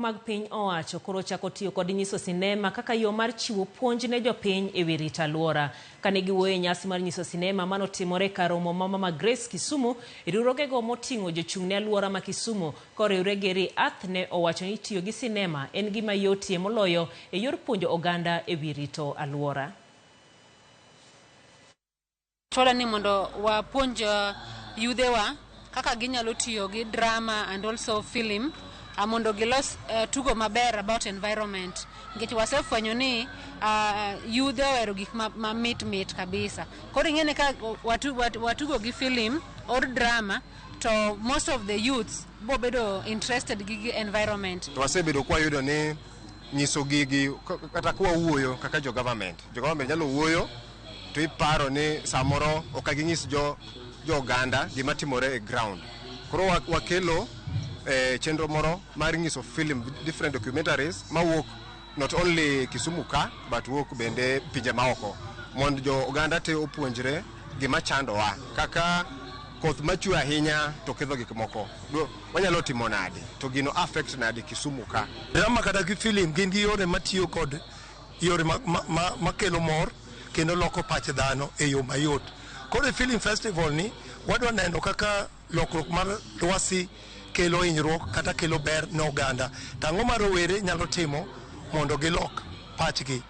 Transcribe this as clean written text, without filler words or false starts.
mag piny owacho koro chako tiyo kod nyiso sinema kaka yo mar chiwo puonj ne jopiny e wi rito aluora. Kane giwuoyo e nyasi mar nyiso sinema manotimore kar romo ma Grace Kisumu, riwruogego moting'o jochung' ne aluora ma Kisumu koriwre gi Riath ne owacho ni tiyo gi sinema en gima yotie moloyo e yor puonjo oganda e wi rito aluora. Chola ni mondo wapuonj yudhewa kaka ginyalo tiyo gi drama and also film mondo gilos tugo maber about environment. Nikech wasefwenyo ni yudhe ohero gik ma mit kabisa. Koro ing'eni ka watugo gi film or drama to most of the youths bobedo interested gi environment. To wasebedo kwa yudo ni nyiso gigi kata kwa wuoyo kaka jo government nyalo wuoyo to iparo ni samoro okaginyis jo oganda gima timore e ground. Koro wakelo chenro moro mar nyiso film different documentaries mawuok not only Kisumu ka but wuok bende pinje maoko mondo jo oganda te opuonjre gima chandowa kaka koth machwe ahinya to ketho gik moko wanyalo timo nade to gino affect nade Kisumu ka. Drama kata gi film gin gi yore matiyo kod yore makelo mor kendo loko pach dhano e yo mayot. Koro film festival ni wadwa neno kaka lokruok mar lwasi kelo hinyruok kata kelo ber ne oganda. Tang'o ma rowere nyalo timo mondo gilok pachgi.